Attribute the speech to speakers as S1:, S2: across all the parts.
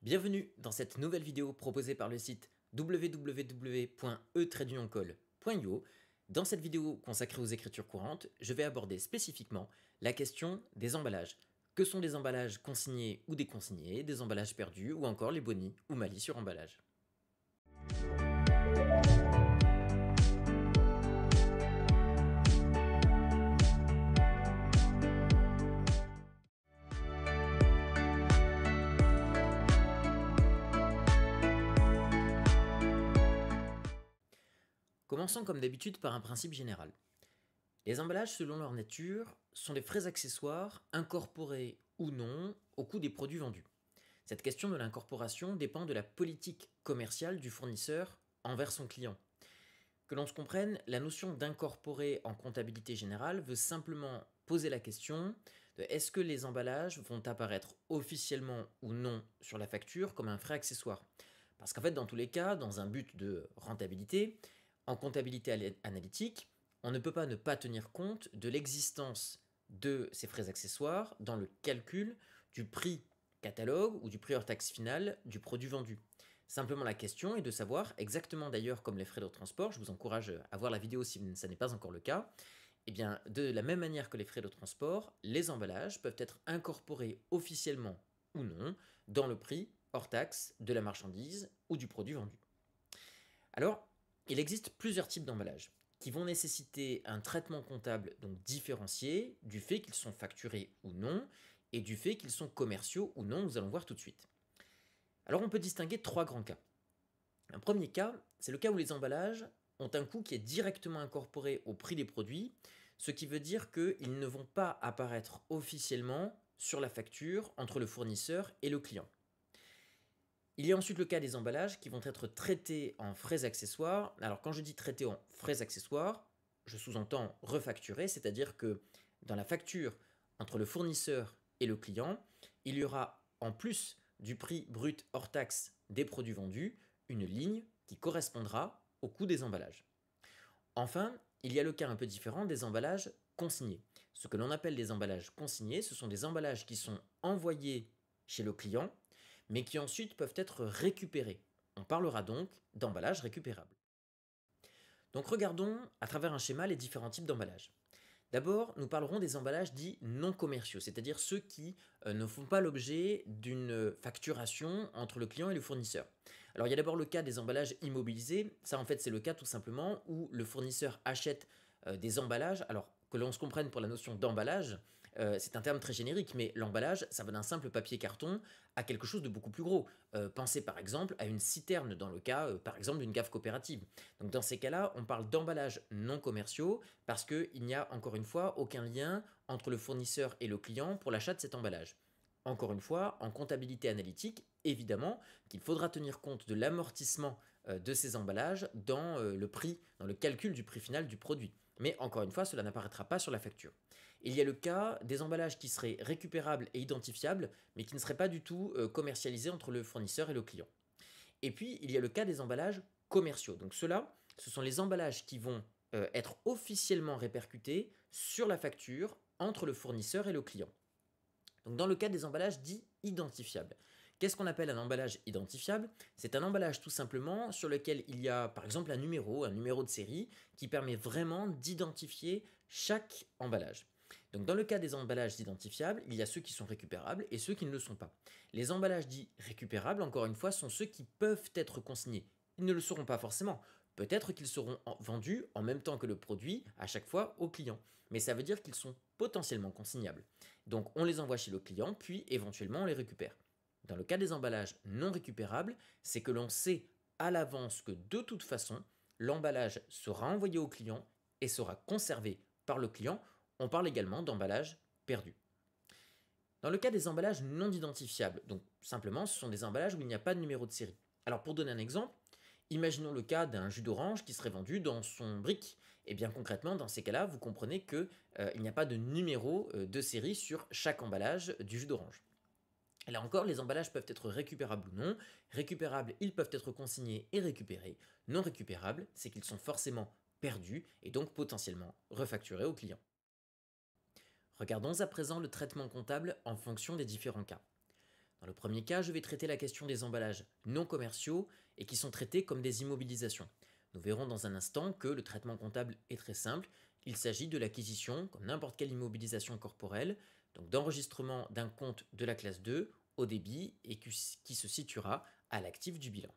S1: Bienvenue dans cette nouvelle vidéo proposée par le site www.e-call.io. Dans cette vidéo consacrée aux écritures courantes, je vais aborder spécifiquement la question des emballages. Que sont des emballages consignés ou déconsignés, des emballages perdus ou encore les bonis ou malus sur emballage. Commençons comme d'habitude par un principe général. Les emballages, selon leur nature, sont des frais accessoires incorporés ou non au coût des produits vendus. Cette question de l'incorporation dépend de la politique commerciale du fournisseur envers son client. Que l'on se comprenne, la notion d'incorporer en comptabilité générale veut simplement poser la question de est-ce que les emballages vont apparaître officiellement ou non sur la facture comme un frais accessoire. Parce qu'en fait, dans tous les cas, dans un but de rentabilité, en comptabilité analytique, on ne peut pas ne pas tenir compte de l'existence de ces frais accessoires dans le calcul du prix catalogue ou du prix hors taxe final du produit vendu. Simplement la question est de savoir, exactement d'ailleurs comme les frais de transport, je vous encourage à voir la vidéo si ça n'est pas encore le cas, et bien de la même manière que les frais de transport, les emballages peuvent être incorporés officiellement ou non dans le prix hors taxe de la marchandise ou du produit vendu. Alors, il existe plusieurs types d'emballages qui vont nécessiter un traitement comptable donc différencié du fait qu'ils sont facturés ou non et du fait qu'ils sont commerciaux ou non, nous allons voir tout de suite. Alors on peut distinguer trois grands cas. Un premier cas, c'est le cas où les emballages ont un coût qui est directement incorporé au prix des produits, ce qui veut dire qu'ils ne vont pas apparaître officiellement sur la facture entre le fournisseur et le client. Il y a ensuite le cas des emballages qui vont être traités en frais accessoires. Alors quand je dis traités en frais accessoires, je sous-entends refacturés, c'est-à-dire que dans la facture entre le fournisseur et le client, il y aura en plus du prix brut hors taxe des produits vendus, une ligne qui correspondra au coût des emballages. Enfin, il y a le cas un peu différent des emballages consignés. Ce que l'on appelle des emballages consignés, ce sont des emballages qui sont envoyés chez le client, mais qui ensuite peuvent être récupérés. On parlera donc d'emballage récupérable. Donc regardons à travers un schéma les différents types d'emballages. D'abord, nous parlerons des emballages dits non commerciaux, c'est-à-dire ceux qui ne font pas l'objet d'une facturation entre le client et le fournisseur. Alors il y a d'abord le cas des emballages immobilisés, ça en fait c'est le cas tout simplement où le fournisseur achète des emballages, alors que l'on se comprenne pour la notion d'emballage, c'est un terme très générique, mais l'emballage, ça va d'un simple papier carton à quelque chose de beaucoup plus gros. Pensez par exemple à une citerne dans le cas, par exemple, d'une cave coopérative. Donc dans ces cas-là, on parle d'emballages non commerciaux parce qu'il n'y a encore une fois aucun lien entre le fournisseur et le client pour l'achat de cet emballage. Encore une fois, en comptabilité analytique, évidemment qu'il faudra tenir compte de l'amortissement de ces emballages dans le prix, dans le calcul du prix final du produit. Mais encore une fois, cela n'apparaîtra pas sur la facture. Il y a le cas des emballages qui seraient récupérables et identifiables, mais qui ne seraient pas du tout commercialisés entre le fournisseur et le client. Et puis, il y a le cas des emballages commerciaux. Donc ceux-là, ce sont les emballages qui vont être officiellement répercutés sur la facture entre le fournisseur et le client. Donc dans le cas des emballages dits identifiables. Qu'est-ce qu'on appelle un emballage identifiable? C'est un emballage tout simplement sur lequel il y a par exemple un numéro de série qui permet vraiment d'identifier chaque emballage. Donc dans le cas des emballages identifiables, il y a ceux qui sont récupérables et ceux qui ne le sont pas. Les emballages dits récupérables, encore une fois, sont ceux qui peuvent être consignés. Ils ne le seront pas forcément. Peut-être qu'ils seront vendus en même temps que le produit à chaque fois au client. Mais ça veut dire qu'ils sont potentiellement consignables. Donc on les envoie chez le client, puis éventuellement on les récupère. Dans le cas des emballages non récupérables, c'est que l'on sait à l'avance que de toute façon, l'emballage sera envoyé au client et sera conservé par le client. On parle également d'emballage perdu. Dans le cas des emballages non identifiables, donc simplement ce sont des emballages où il n'y a pas de numéro de série. Alors pour donner un exemple, imaginons le cas d'un jus d'orange qui serait vendu dans son brick. Et bien concrètement, dans ces cas-là, vous comprenez qu'il n'y a pas de numéro de série sur chaque emballage du jus d'orange. Et là encore, les emballages peuvent être récupérables ou non. Récupérables, ils peuvent être consignés et récupérés. Non récupérables, c'est qu'ils sont forcément perdus et donc potentiellement refacturés au client. Regardons à présent le traitement comptable en fonction des différents cas. Dans le premier cas, je vais traiter la question des emballages non commerciaux et qui sont traités comme des immobilisations. Nous verrons dans un instant que le traitement comptable est très simple. Il s'agit de l'acquisition, comme n'importe quelle immobilisation corporelle, donc d'enregistrement d'un compte de la classe 2 au débit et qui se situera à l'actif du bilan.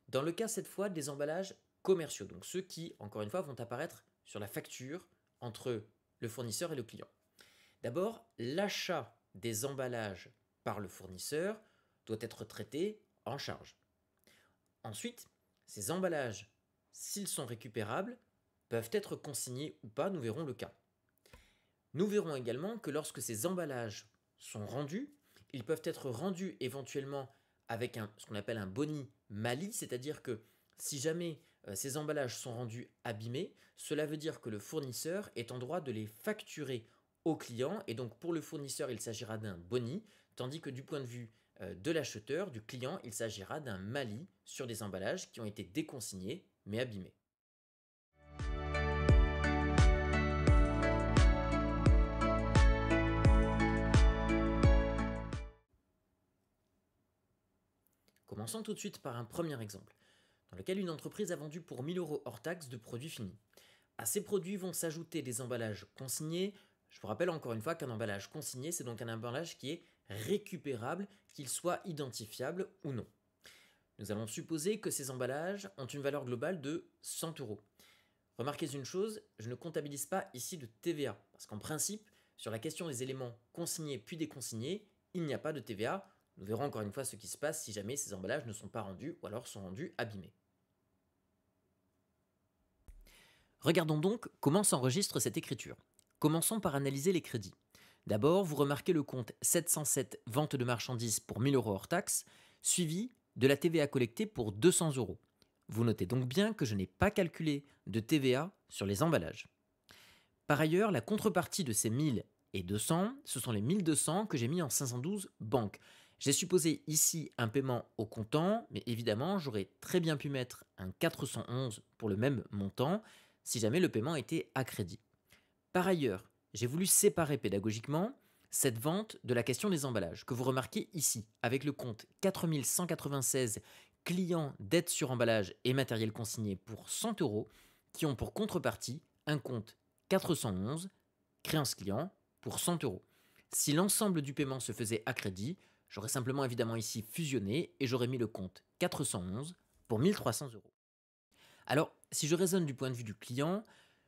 S1: Dans le cas cette fois des emballages commerciaux, donc ceux qui, encore une fois, vont apparaître sur la facture entre le fournisseur et le client. D'abord, l'achat des emballages par le fournisseur doit être traité en charge. Ensuite, ces emballages, s'ils sont récupérables, peuvent être consignés ou pas, nous verrons le cas. Nous verrons également que lorsque ces emballages sont rendus, ils peuvent être rendus éventuellement avec ce qu'on appelle un boni-malus, c'est-à-dire que si jamais ces emballages sont rendus abîmés, cela veut dire que le fournisseur est en droit de les facturer au client, et donc pour le fournisseur, il s'agira d'un boni, tandis que du point de vue de l'acheteur, du client, il s'agira d'un malus sur des emballages qui ont été déconsignés mais abîmés. Commençons tout de suite par un premier exemple, dans lequel une entreprise a vendu pour 1000 euros hors taxe de produits finis. À ces produits vont s'ajouter des emballages consignés. Je vous rappelle encore une fois qu'un emballage consigné, c'est donc un emballage qui est récupérable, qu'il soit identifiable ou non. Nous allons supposer que ces emballages ont une valeur globale de 100 euros. Remarquez une chose, je ne comptabilise pas ici de TVA, parce qu'en principe, sur la question des éléments consignés puis déconsignés, il n'y a pas de TVA. Nous verrons encore une fois ce qui se passe si jamais ces emballages ne sont pas rendus ou alors sont rendus abîmés. Regardons donc comment s'enregistre cette écriture. Commençons par analyser les crédits. D'abord, vous remarquez le compte 707 vente de marchandises pour 1000 euros hors taxe, suivi de la TVA collectée pour 200 euros. Vous notez donc bien que je n'ai pas calculé de TVA sur les emballages. Par ailleurs, la contrepartie de ces 1000 et 200, ce sont les 1200 que j'ai mis en 512 banques. J'ai supposé ici un paiement au comptant, mais évidemment, j'aurais très bien pu mettre un 411 pour le même montant si jamais le paiement était à crédit. Par ailleurs, j'ai voulu séparer pédagogiquement cette vente de la question des emballages, que vous remarquez ici, avec le compte 4196 clients dette sur emballage et matériel consigné pour 100 euros, qui ont pour contrepartie un compte 411 créance client pour 100 euros. Si l'ensemble du paiement se faisait à crédit, j'aurais simplement évidemment ici fusionné et j'aurais mis le compte 411 pour 1300 euros. Alors, si je raisonne du point de vue du client,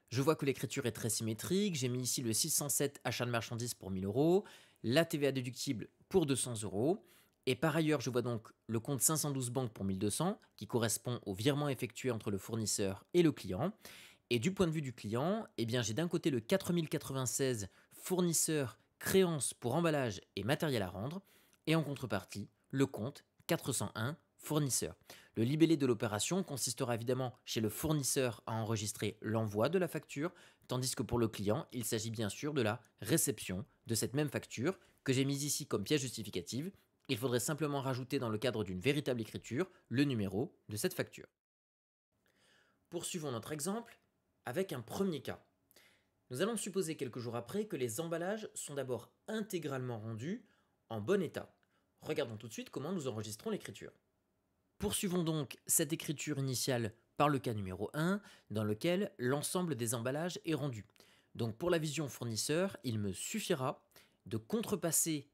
S1: je vois que l'écriture est très symétrique. J'ai mis ici le 607 achat de marchandises pour 1000 euros, la TVA déductible pour 200 euros. Et par ailleurs, je vois donc le compte 512 banques pour 1200 qui correspond au virement effectué entre le fournisseur et le client. Et du point de vue du client, eh bien, j'ai d'un côté le 4096 fournisseur créance pour emballage et matériel à rendre, et en contrepartie, le compte 401 fournisseur. Le libellé de l'opération consistera évidemment chez le fournisseur à enregistrer l'envoi de la facture, tandis que pour le client, il s'agit bien sûr de la réception de cette même facture que j'ai mise ici comme pièce justificative. Il faudrait simplement rajouter dans le cadre d'une véritable écriture le numéro de cette facture. Poursuivons notre exemple avec un premier cas. Nous allons supposer quelques jours après que les emballages sont d'abord intégralement rendus en bon état. Regardons tout de suite comment nous enregistrons l'écriture. Poursuivons donc cette écriture initiale par le cas numéro 1, dans lequel l'ensemble des emballages est rendu. Donc pour la vision fournisseur, il me suffira de contrepasser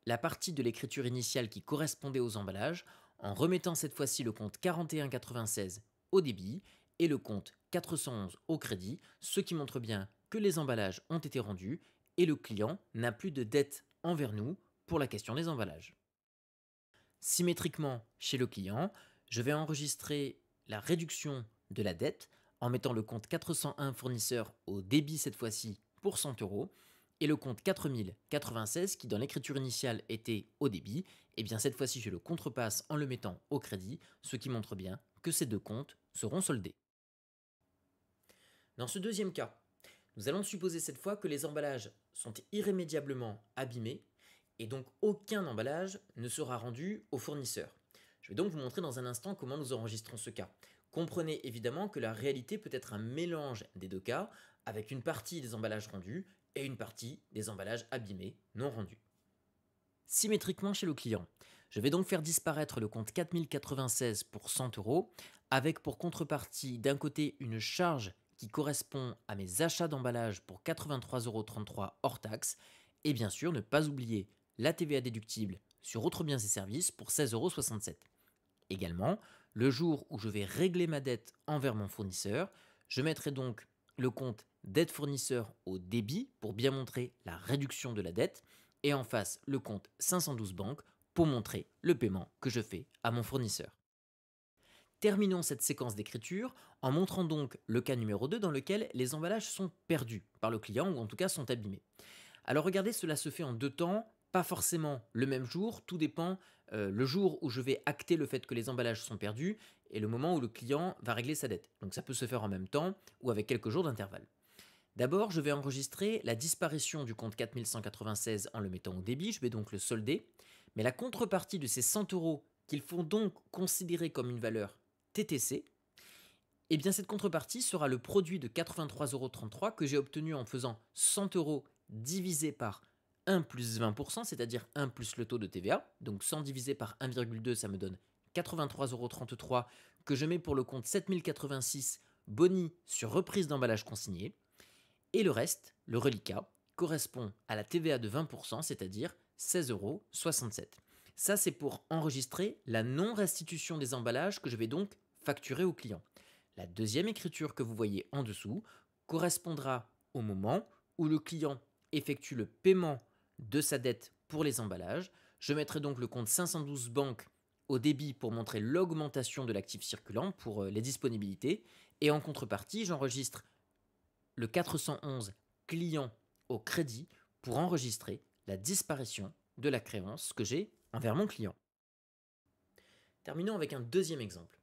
S1: la partie de l'écriture initiale qui correspondait aux emballages en remettant cette fois-ci le compte 4196 au débit et le compte 411 au crédit, ce qui montre bien que les emballages ont été rendus et le client n'a plus de dette envers nous pour la question des emballages. Symétriquement chez le client, je vais enregistrer la réduction de la dette en mettant le compte 401 fournisseur au débit cette fois-ci pour 100 euros et le compte 4096 qui dans l'écriture initiale était au débit, et bien cette fois-ci je le contrepasse en le mettant au crédit, ce qui montre bien que ces deux comptes seront soldés. Dans ce deuxième cas, nous allons supposer cette fois que les emballages sont irrémédiablement abîmés et donc aucun emballage ne sera rendu au fournisseur. Je vais donc vous montrer dans un instant comment nous enregistrons ce cas. Comprenez évidemment que la réalité peut être un mélange des deux cas, avec une partie des emballages rendus et une partie des emballages abîmés non rendus. symétriquement chez le client. Je vais donc faire disparaître le compte 4096 pour 100 euros, avec pour contrepartie d'un côté une charge qui correspond à mes achats d'emballage pour 83,33 € hors taxe, et bien sûr ne pas oublier la TVA déductible sur autres biens et services pour 16,67 €. Également, le jour où je vais régler ma dette envers mon fournisseur, je mettrai donc le compte dette fournisseur au débit pour bien montrer la réduction de la dette, et en face le compte 512 banque pour montrer le paiement que je fais à mon fournisseur. Terminons cette séquence d'écriture en montrant donc le cas numéro 2 dans lequel les emballages sont perdus par le client ou en tout cas sont abîmés. Alors regardez, cela se fait en deux temps, pas forcément le même jour, tout dépend le jour où je vais acter le fait que les emballages sont perdus et le moment où le client va régler sa dette. Donc ça peut se faire en même temps ou avec quelques jours d'intervalle. D'abord, je vais enregistrer la disparition du compte 4196 en le mettant au débit, je vais donc le solder, mais la contrepartie de ces 100 euros qu'il faut donc considérer comme une valeur TTC, eh bien cette contrepartie sera le produit de 83,33 € que j'ai obtenu en faisant 100 euros divisé par 1 plus 20%, c'est-à-dire 1 plus le taux de TVA. Donc 100 divisé par 1,2, ça me donne 83,33 € que je mets pour le compte 7086 boni sur reprise d'emballage consigné. Et le reste, le reliquat, correspond à la TVA de 20%, c'est-à-dire 16,67 €. Ça, c'est pour enregistrer la non-restitution des emballages que je vais donc facturer au client. La deuxième écriture que vous voyez en dessous correspondra au moment où le client effectue le paiement de sa dette pour les emballages. Je mettrai donc le compte 512 banque au débit pour montrer l'augmentation de l'actif circulant pour les disponibilités. Et en contrepartie, j'enregistre le 411 client au crédit pour enregistrer la disparition de la créance que j'ai envers mon client. Terminons avec un deuxième exemple.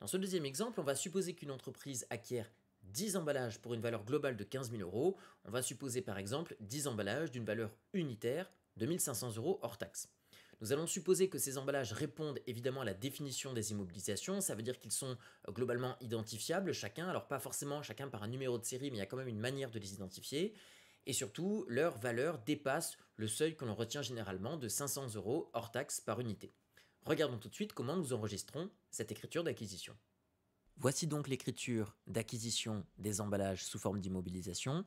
S1: Dans ce deuxième exemple, on va supposer qu'une entreprise acquiert 10 emballages pour une valeur globale de 15 000 €. On va supposer par exemple 10 emballages d'une valeur unitaire de 1 500 € hors taxe. Nous allons supposer que ces emballages répondent évidemment à la définition des immobilisations. Ça veut dire qu'ils sont globalement identifiables chacun. Alors pas forcément chacun par un numéro de série, mais il y a quand même une manière de les identifier. Et surtout, leur valeur dépasse le seuil que l'on retient généralement de 500 € hors taxe par unité. Regardons tout de suite comment nous enregistrons cette écriture d'acquisition. Voici donc l'écriture d'acquisition des emballages sous forme d'immobilisation.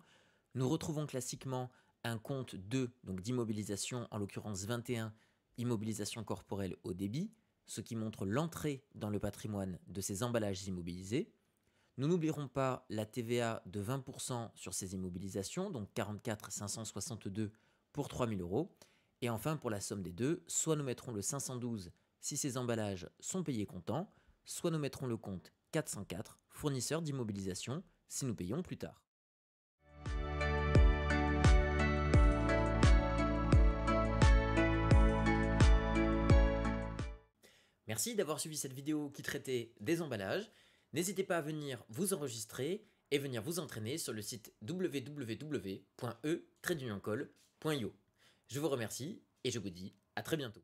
S1: Nous retrouvons classiquement un compte 2, donc d'immobilisation, en l'occurrence 21, immobilisation corporelle au débit, ce qui montre l'entrée dans le patrimoine de ces emballages immobilisés. Nous n'oublierons pas la TVA de 20% sur ces immobilisations, donc 44 562 pour 3 000 €. Et enfin, pour la somme des deux, soit nous mettrons le 512 si ces emballages sont payés comptant, soit nous mettrons le compte 404, fournisseur d'immobilisation, si nous payons plus tard. Merci d'avoir suivi cette vidéo qui traitait des emballages. N'hésitez pas à venir vous enregistrer et venir vous entraîner sur le site www.e-col.io. Je vous remercie et je vous dis à très bientôt.